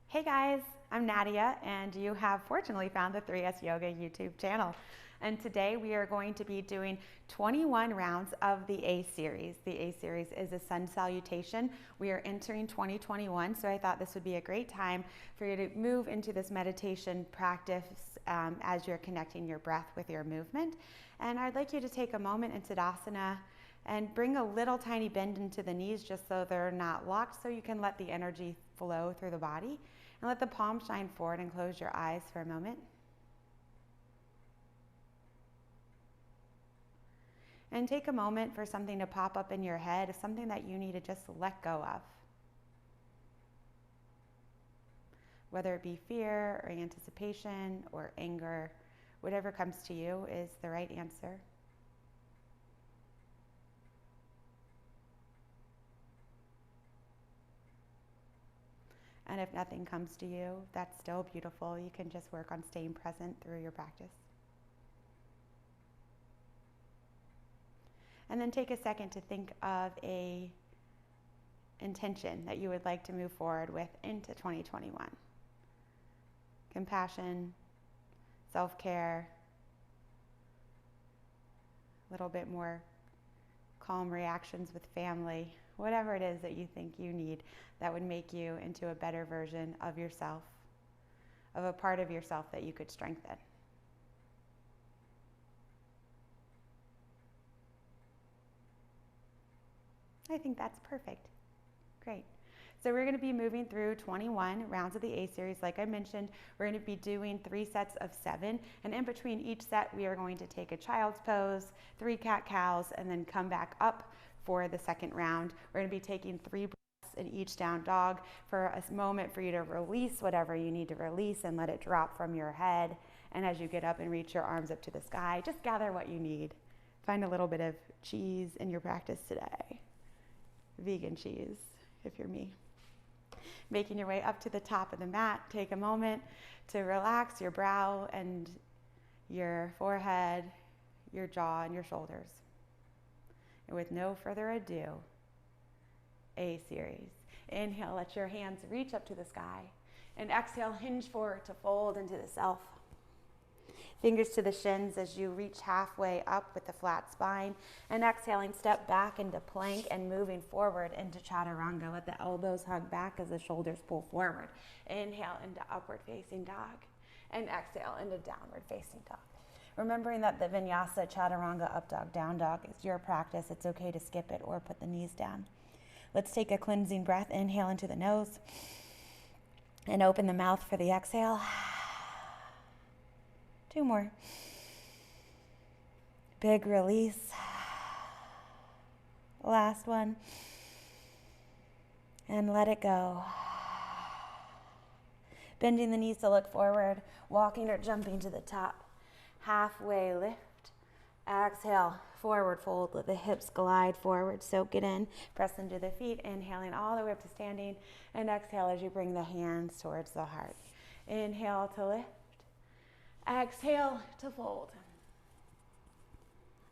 Hey guys, I'm Nadeya, and you have fortunately found the 3S Yoga YouTube channel. And today we are going to be doing 21 rounds of the A series. The A series is a Sun Salutation. We are entering 2021, so I thought this would be a great time for you to move into this meditation practice as you're connecting your breath with your movement. And I'd like you to take a moment in Tadasana and bring a little tiny bend into the knees just so they're not locked, so you can let the energy flow through the body. And let the palms shine forward and close your eyes for a moment. And take a moment for something to pop up in your head, something that you need to just let go of. Whether it be fear or anticipation or anger, whatever comes to you is the right answer. And if nothing comes to you, that's still beautiful. You can just work on staying present through your practice. And then take a second to think of an intention that you would like to move forward with into 2021. Compassion, self-care, a little bit more calm reactions with family, whatever it is that you think you need that would make you into a better version of yourself, of a part of yourself that you could strengthen. I think that's perfect. Great. So we're going to be moving through 21 rounds of the A series. Like I mentioned, we're going to be doing 3 sets of 7. And in between each set, we are going to take a child's pose, 3 cat-cows, and then come back up for the second round. We're going to be taking 3 breaths in each down dog for a moment for you to release whatever you need to release and let it drop from your head. And as you get up and reach your arms up to the sky, just gather what you need. Find a little bit of cheese in your practice today. Vegan cheese, if you're me. Making your way up to the top of the mat, take a moment to relax your brow and your forehead, your jaw, and your shoulders. And with no further ado, A series. Inhale, let your hands reach up to the sky. And exhale, hinge forward to fold into the self. Fingers to the shins as you reach halfway up with the flat spine. And exhaling, step back into plank and moving forward into chaturanga. Let the elbows hug back as the shoulders pull forward. Inhale into upward facing dog. And exhale into downward facing dog. Remembering that the vinyasa, chaturanga, up dog, down dog is your practice. It's okay to skip it or put the knees down. Let's take a cleansing breath. Inhale into the nose. And open the mouth for the exhale. 2 more. Big release. Last one. And let it go. Bending the knees to look forward, walking or jumping to the top. Halfway lift. Exhale, forward fold. Let the hips glide forward. Soak it in. Press into the feet. Inhaling all the way up to standing. And exhale as you bring the hands towards the heart. Inhale to lift. Exhale to fold.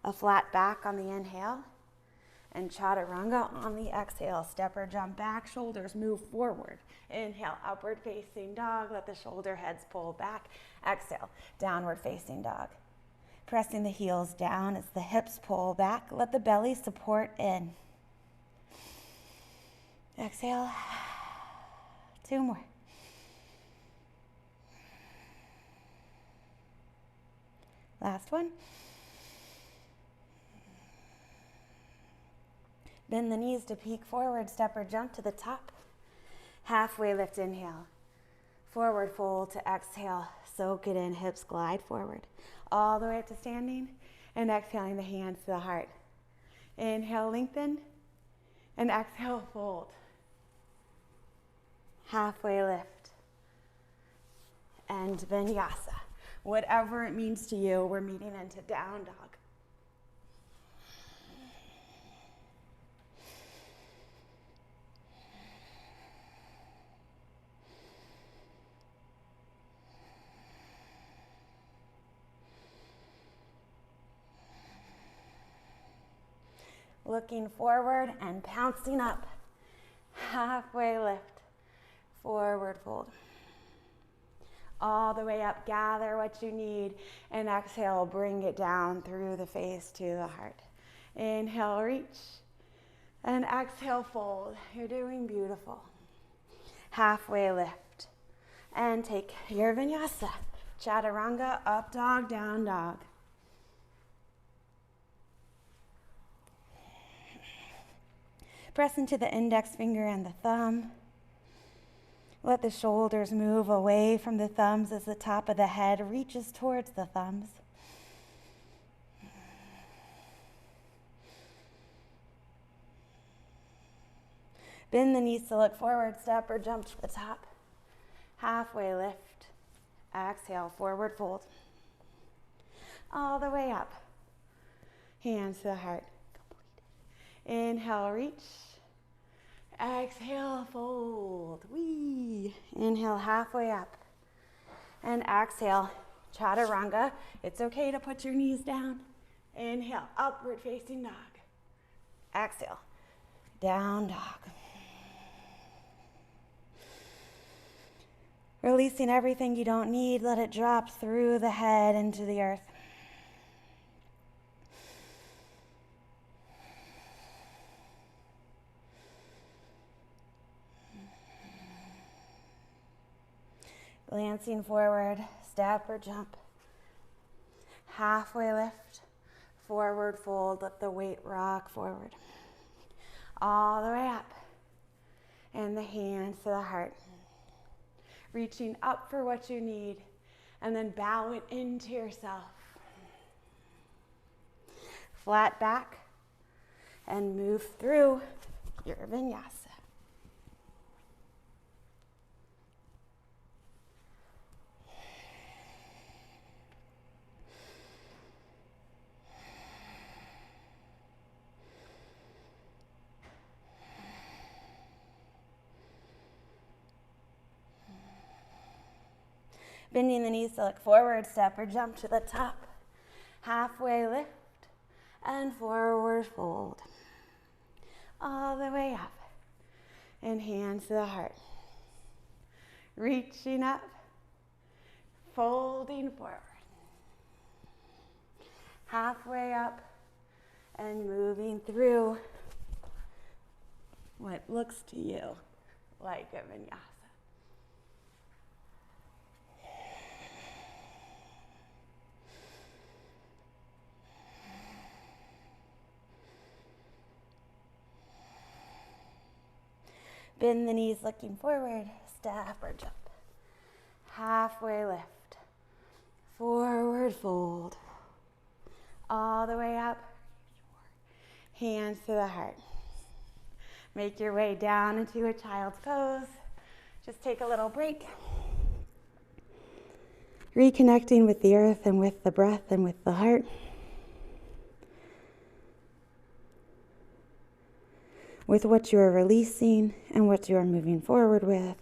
A flat back on the inhale. And chaturanga on the exhale. Step or jump back. Shoulders move forward. Inhale, upward facing dog. Let the shoulder heads pull back. Exhale, downward facing dog. Pressing the heels down as the hips pull back. Let the belly support in. Exhale. 2 more. Last one. Bend the knees to peek forward. Step or jump to the top. Halfway lift, inhale. Forward fold to exhale. Soak it in. Hips glide forward. All the way up to standing. And exhaling the hands to the heart. Inhale, lengthen. And exhale, fold. Halfway lift. And vinyasa. Whatever it means to you, we're meeting into down dog. Looking forward and pouncing up. Halfway lift. Forward fold. all the way up. Gather what you need, and exhale, bring it down through the face to the heart. Inhale, reach, and exhale, fold. You're doing beautiful. Halfway lift, and take your vinyasa. Chaturanga, up dog, down dog. Press into the index finger and the thumb. Let the shoulders move away from the thumbs as the top of the head reaches towards the thumbs. Bend the knees to look forward, step or jump to the top. Halfway lift. Exhale, forward fold. All the way up. Hands to the heart. Inhale, reach. Exhale, fold. Wee. Inhale, halfway up. And exhale, chaturanga. It's okay to put your knees down. Inhale, upward facing dog. Exhale, down dog. Releasing everything you don't need, let it drop through the head into the earth. Glancing forward, step or jump. Halfway lift, forward fold, let the weight rock forward. All the way up. And the hands to the heart. Reaching up for what you need, and then bow it into yourself. Flat back, and move through your vinyasa. Bending the knees to look forward, step or jump to the top. Halfway lift and forward fold. All the way up. And hands to the heart. Reaching up, folding forward. Halfway up and moving through what looks to you like a vinyasa. Bend the knees looking forward, step or jump. Halfway lift, forward fold. All the way up, hands to the heart. Make your way down into a child's pose. Just take a little break. Reconnecting with the earth and with the breath and with the heart. With what you are releasing and what you are moving forward with.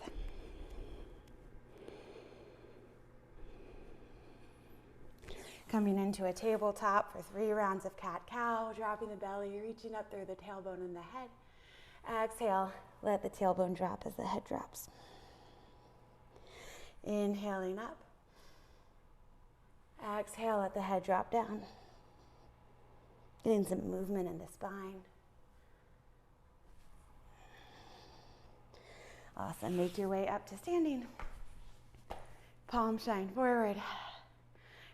Coming into a tabletop for 3 rounds of cat-cow, dropping the belly, reaching up through the tailbone and the head. Exhale, let the tailbone drop as the head drops. Inhaling up. Exhale, let the head drop down. Getting some movement in the spine. Awesome. Make your way up to standing. Palms shine forward.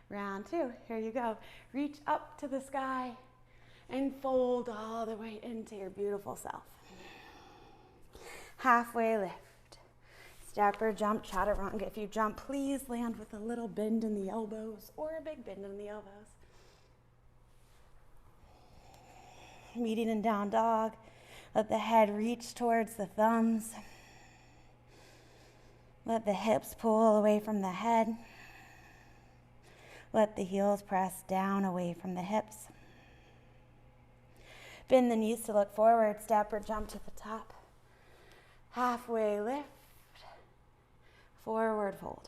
Round 2. Here you go. Reach up to the sky and fold all the way into your beautiful self. Halfway lift. Step or jump, chaturanga. If you jump, please land with a little bend in the elbows or a big bend in the elbows. Meeting in down dog. Let the head reach towards the thumbs. Let the hips pull away from the head. Let the heels press down away from the hips. Bend the knees to look forward, step or jump to the top. Halfway lift, forward fold.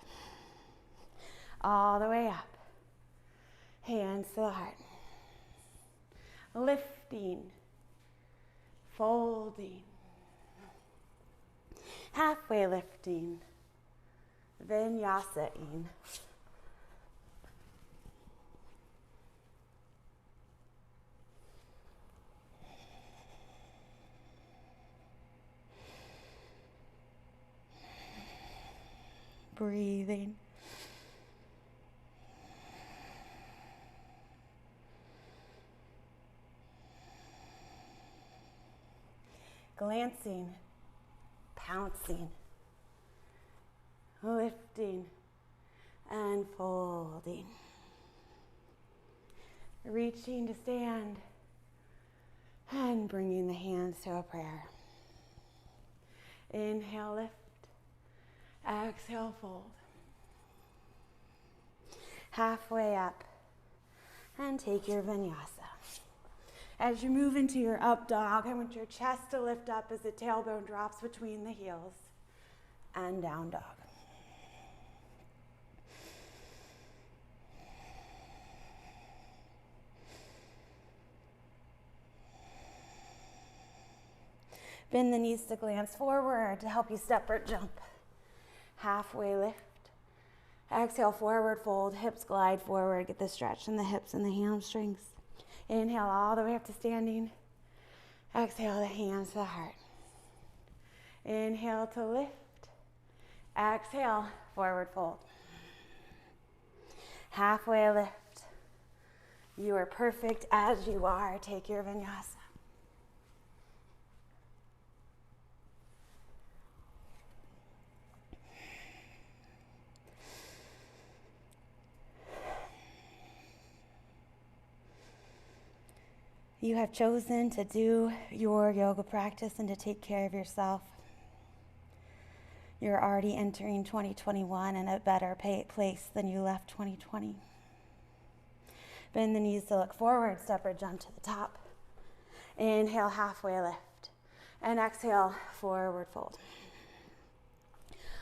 All the way up. Hands to the heart. Lifting, folding. Halfway lifting. Vinyasa-ing. Breathing. Glancing, pouncing, lifting and folding. Reaching to stand and bringing the hands to a prayer. Inhale, lift. Exhale, fold. Halfway up and take your vinyasa. As you move into your up dog, I want your chest to lift up as the tailbone drops between the heels, and down dog. Bend the knees to glance forward to help you step or jump. Halfway lift. Exhale, forward fold, hips glide forward. Get the stretch in the hips and the hamstrings. Inhale all the way up to standing. Exhale the hands to the heart. Inhale to lift. Exhale, forward fold. Halfway lift. You are perfect as you are. Take your vinyasa. You have chosen to do your yoga practice and to take care of yourself. You're already entering 2021 in a better place than you left 2020. Bend the knees to look forward, step or jump to the top. Inhale, halfway lift. And exhale, forward fold.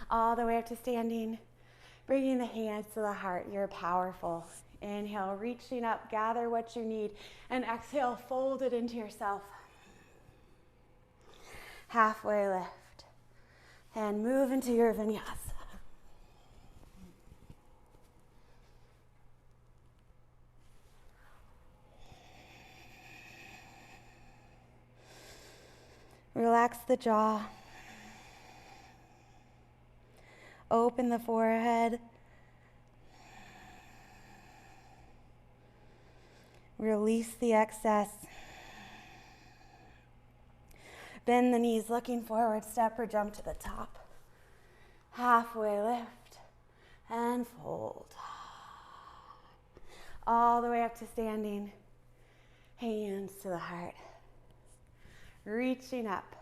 All the way up to standing, bringing the hands to the heart. You're powerful. Inhale, reaching up, gather what you need, and exhale, fold it into yourself. Halfway lift, and move into your vinyasa. Relax the jaw. Open the forehead. Release the excess. Bend the knees, looking forward, step or jump to the top. Halfway lift and fold. All the way up to standing. Hands to the heart. Reaching up.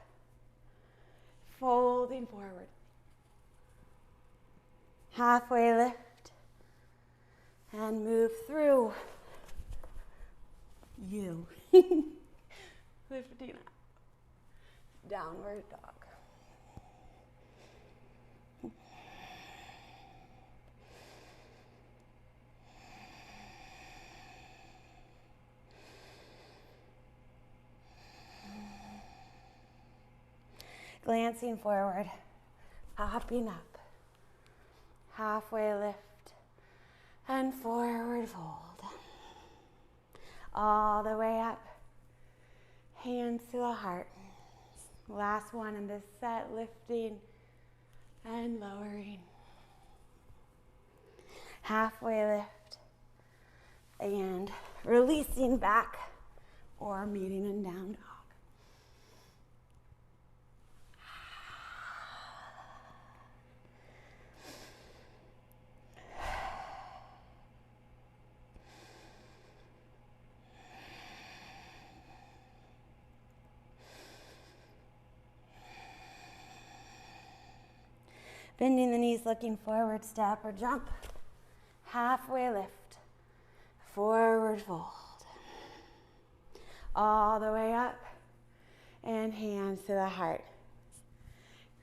Folding forward. Halfway lift and move through. You. Lifting up. Downward dog. Glancing forward, popping up. Halfway lift and forward fold. All the way up, hands to the heart. Last one in this set, lifting and lowering. Halfway lift and releasing back or meeting in down dog. Bending the knees, looking forward, step or jump. Halfway lift, forward fold. All the way up, and hands to the heart.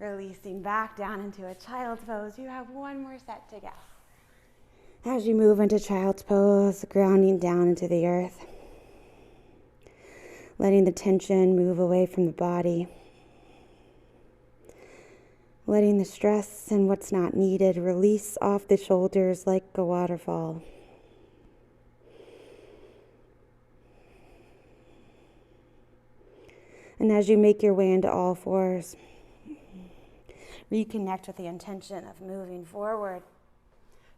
Releasing back down into a child's pose. You have one more set to go. As you move into child's pose, grounding down into the earth. Letting the tension move away from the body. letting the stress and what's not needed release off the shoulders like a waterfall. And as you make your way into all fours, reconnect with the intention of moving forward.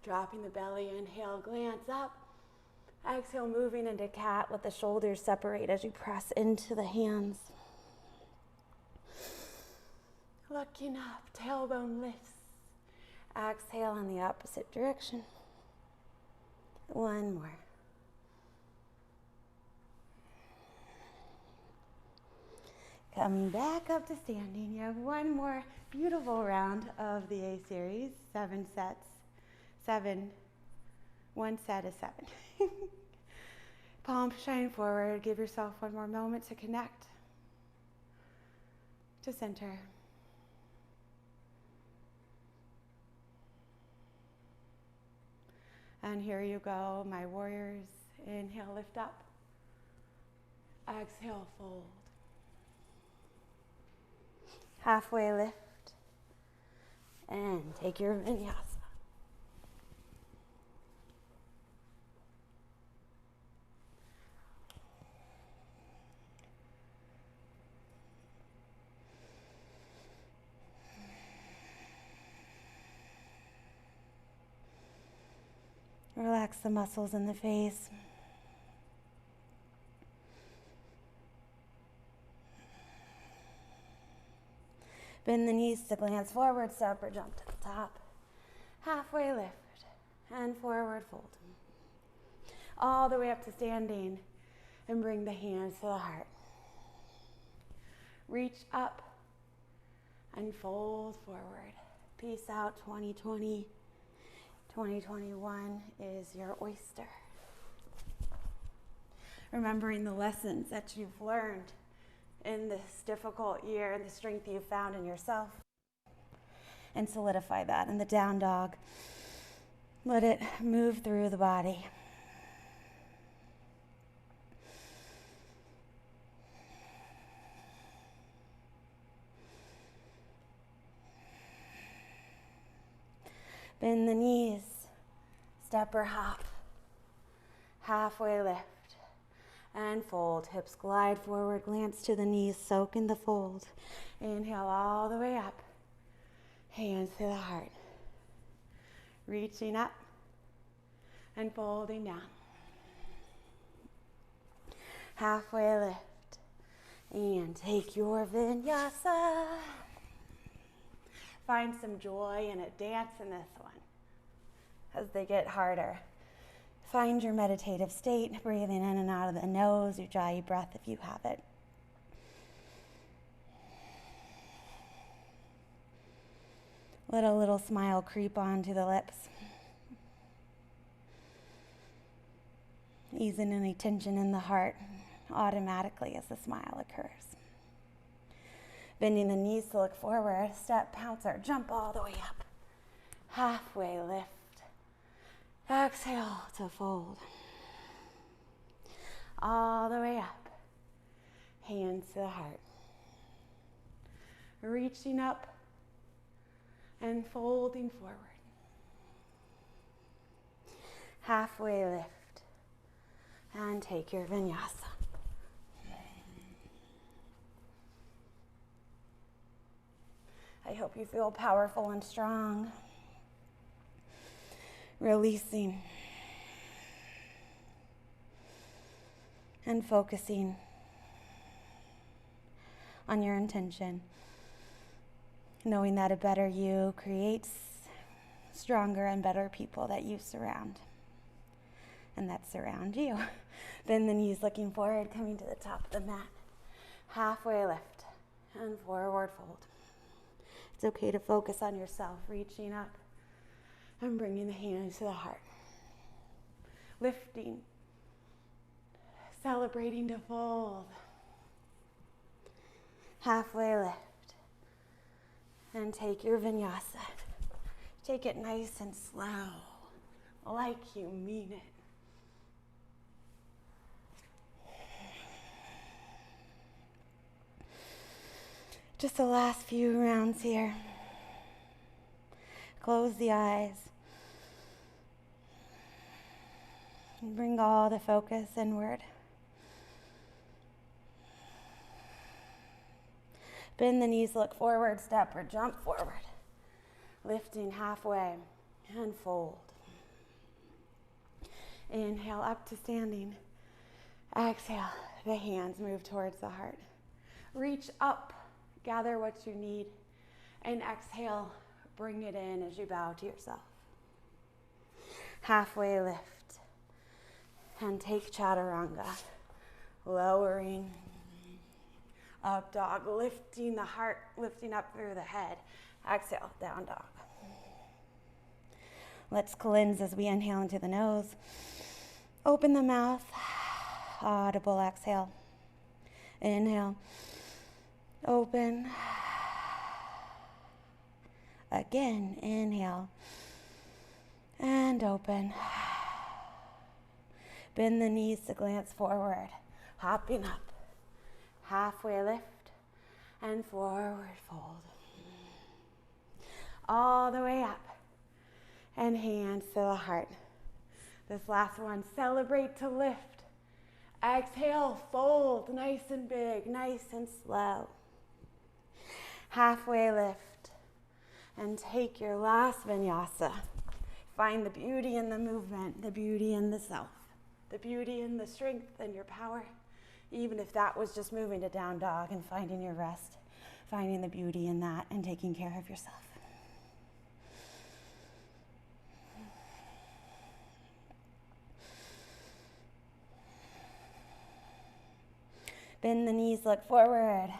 Dropping the belly, inhale, glance up. Exhale, moving into cat. Let the shoulders separate as you press into the hands. Looking up, tailbone lifts. Exhale in the opposite direction. One more. Coming back up to standing. You have one more beautiful round of the A series. 7 sets. 7. One set is 7. Palms shine forward. Give yourself one more moment to connect. To center. And here you go, my warriors. Inhale, lift up. Exhale, fold. Halfway lift. And take your vinyasa. Relax the muscles in the face. Bend the knees to glance forward, step or jump to the top. Halfway lift and forward fold. All the way up to standing and bring the hands to the heart. Reach up and fold forward. Peace out 2020. 2021 is your oyster. Remembering the lessons that you've learned in this difficult year and the strength you've found in yourself. And solidify that in the down dog. Let it move through the body. Bend the knees, step or hop, halfway lift, and fold. Hips glide forward, glance to the knees, soak in the fold. Inhale all the way up, hands to the heart. Reaching up and folding down. Halfway lift, and take your vinyasa. Find some joy in a dance in this one as they get harder. Find your meditative state, breathing in and out of the nose, your Ujjayi breath if you have it. Let a little smile creep onto the lips. Easing any tension in the heart automatically as the smile occurs. Bending the knees to look forward, step, pounce, or jump all the way up. Halfway lift. Exhale to fold. All the way up. Hands to the heart. Reaching up and folding forward. Halfway lift. And take your vinyasa. I hope you feel powerful and strong. Releasing and focusing on your intention. Knowing that a better you creates stronger and better people that you surround and that surround you. Bend the knees looking forward, coming to the top of the mat. Halfway lift and forward fold. It's okay to focus on yourself, reaching up and bringing the hands to the heart. Lifting, celebrating to fold. Halfway lift and take your vinyasa. Take it nice and slow, like you mean it. Just the last few rounds here. Close the eyes. Bring all the focus inward. Bend the knees, look forward, step or jump forward. Lifting halfway and fold. Inhale up to standing. Exhale, the hands move towards the heart. Reach up, gather what you need, and exhale, bring it in as you bow to yourself. Halfway lift, and take chaturanga, lowering, up dog, lifting the heart, lifting up through the head. Exhale, down dog. Let's cleanse as we inhale into the nose. Open the mouth, audible exhale. Inhale, open. Again, inhale, and open. Bend the knees to glance forward, hopping up. Halfway lift, and forward fold. All the way up, and hands to the heart. This last one, celebrate to lift. Exhale, fold, nice and big, nice and slow. Halfway lift, and take your last vinyasa. Find the beauty in the movement, the beauty in the self, the beauty in the strength and your power. Even if that was just moving to down dog and finding your rest, finding the beauty in that and taking care of yourself. Bend the knees, look forward,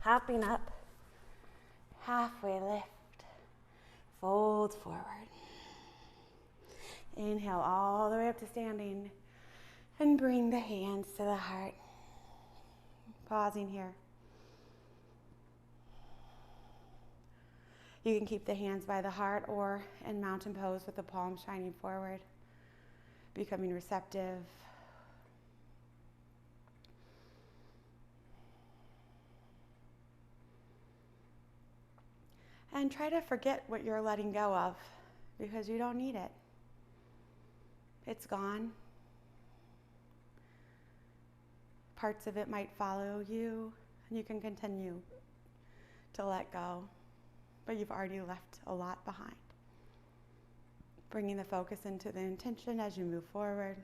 hopping up, halfway lift, fold forward. Inhale all the way up to standing and bring the hands to the heart. Pausing here. You can keep the hands by the heart or in mountain pose with the palms shining forward, becoming receptive. And try to forget what you're letting go of because you don't need it. It's gone. Parts of it might follow you, and you can continue to let go, but you've already left a lot behind. Bringing the focus into the intention as you move forward.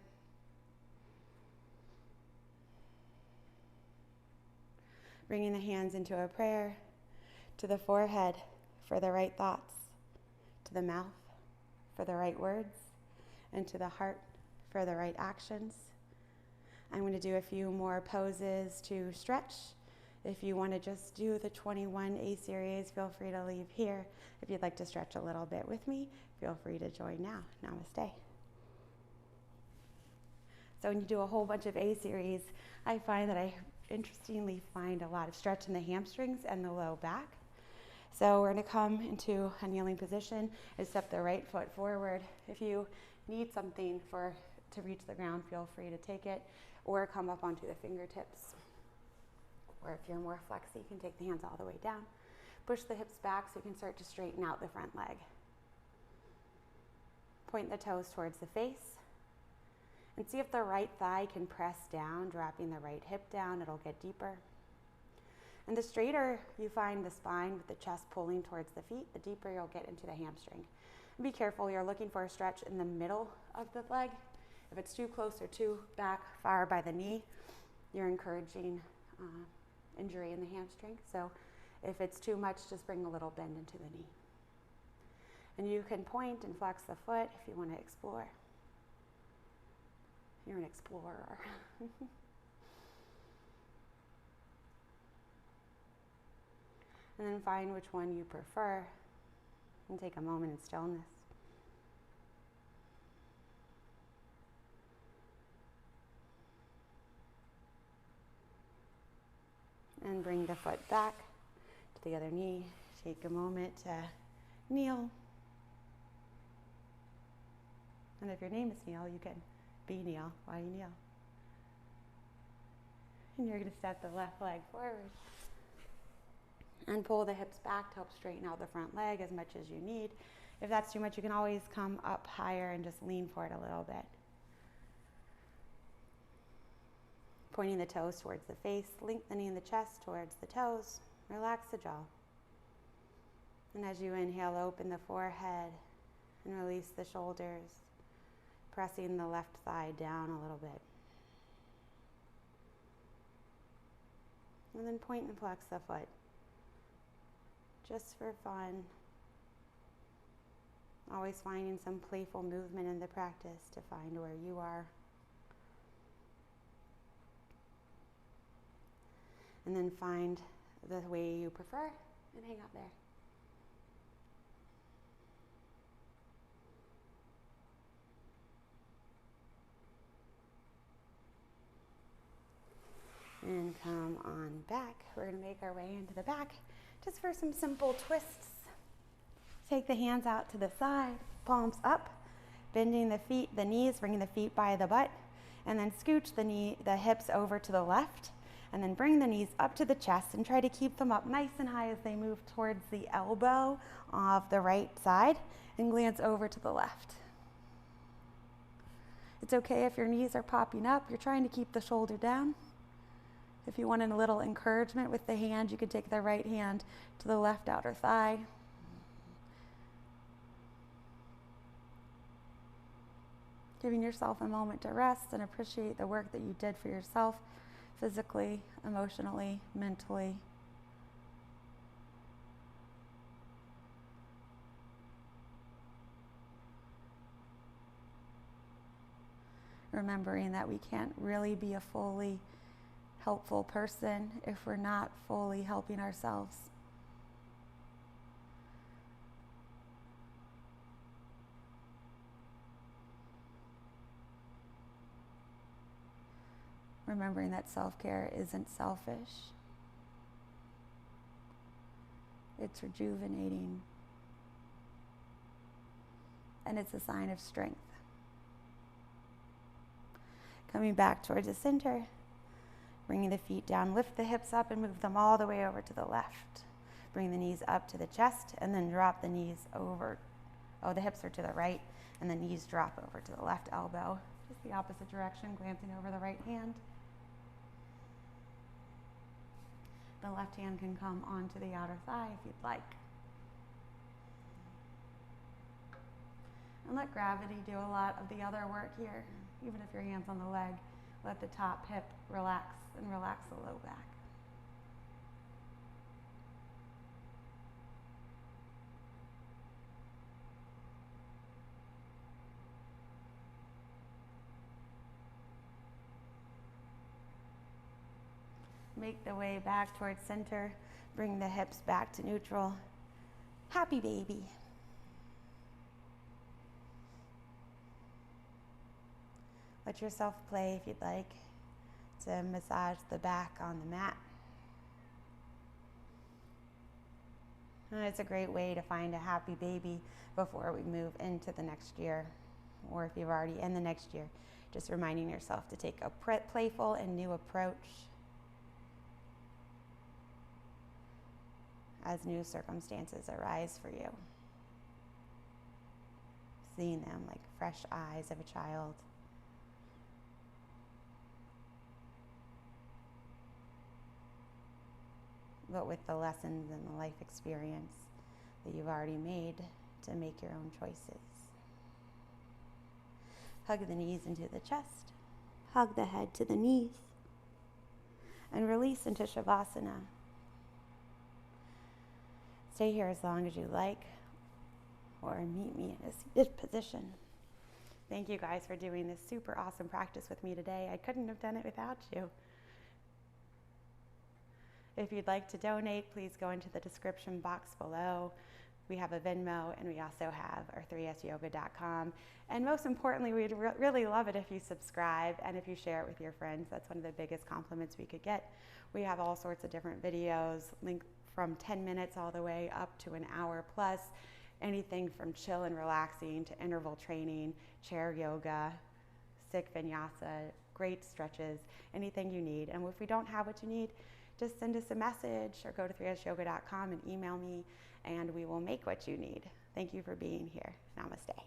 Bringing the hands into a prayer, to the forehead for the right thoughts, to the mouth for the right words, and to the heart for the right actions. I'm going to do a few more poses to stretch. If you want to just do the 21 A series, feel free to leave here. If you'd like to stretch a little bit with me, feel free to join now. Namaste. So when you do a whole bunch of A series, I find that I interestingly find a lot of stretch in the hamstrings and the low back. So we're going to come into a kneeling position and step the right foot forward. If you need something to reach the ground, feel free to take it or come up onto the fingertips. Or if you're more flexy, you can take the hands all the way down. Push the hips back so you can start to straighten out the front leg. Point the toes towards the face. And see if the right thigh can press down, dropping the right hip down. It'll get deeper. And the straighter you find the spine with the chest pulling towards the feet, the deeper you'll get into the hamstring. And be careful, you're looking for a stretch in the middle of the leg. If it's too close or too back far by the knee, you're encouraging injury in the hamstring. So if it's too much, just bring a little bend into the knee. And you can point and flex the foot if you want to explore. You're an explorer. And then find which one you prefer and take a moment in stillness. And bring the foot back to the other knee. Take a moment to kneel. And if your name is Neil, you can be Neil while you kneel. And you're going to step the left leg forward. And pull the hips back to help straighten out the front leg as much as you need. If that's too much, you can always come up higher and just lean for it a little bit. Pointing the toes towards the face, lengthening the chest towards the toes. Relax the jaw. And as you inhale, open the forehead and release the shoulders, pressing the left thigh down a little bit. And then point and flex the foot, just for fun. Always finding some playful movement in the practice to find where you are. And then find the way you prefer and hang out there. And come on back. We're going to make our way into the back just for some simple twists. Take the hands out to the side, palms up, bending the feet, the knees, bringing the feet by the butt, and then scooch the hips over to the left, and then bring the knees up to the chest and try to keep them up nice and high as they move towards the elbow of the right side and glance over to the left. It's okay if your knees are popping up. You're trying to keep the shoulder down. If you want a little encouragement with the hand, you can take the right hand to the left outer thigh. Giving yourself a moment to rest and appreciate the work that you did for yourself, physically, emotionally, mentally. Remembering that we can't really be a fully helpful person if we're not fully helping ourselves. Remembering that self-care isn't selfish. It's rejuvenating. And it's a sign of strength. Coming back towards the center, bringing the feet down, lift the hips up and move them all the way over to the left. Bring the knees up to the chest and then drop the knees over. Oh, the hips are to the right and the knees drop over to the left elbow. Just the opposite direction, glancing over the right hand. The left hand can come onto the outer thigh if you'd like. And let gravity do a lot of the other work here. Even if your hand's on the leg, let the top hip relax and relax the low back. Make the way back towards center. Bring the hips back to neutral. Happy baby. Let yourself play if you'd like to massage the back on the mat. And it's a great way to find a happy baby before we move into the next year. Or if you're already in the next year, just reminding yourself to take a playful and new approach as new circumstances arise for you. Seeing them like fresh eyes of a child. But with the lessons and the life experience that you've already made to make your own choices. Hug the knees into the chest. Hug the head to the knees. And release into Shavasana. Stay here as long as you like, or meet me in a seated position. Thank you guys for doing this super awesome practice with me today. I couldn't have done it without you. If you'd like to donate, please go into the description box below. We have a Venmo, and we also have our 3syoga.com. And most importantly, we'd really love it if you subscribe and if you share it with your friends. That's one of the biggest compliments we could get. We have all sorts of different videos, linked from 10 minutes all the way up to an hour plus. Anything from chill and relaxing to interval training, chair yoga, stick vinyasa, great stretches, anything you need. And if we don't have what you need, just send us a message or go to 3syoga.com and email me, and we will make what you need. Thank you for being here. Namaste.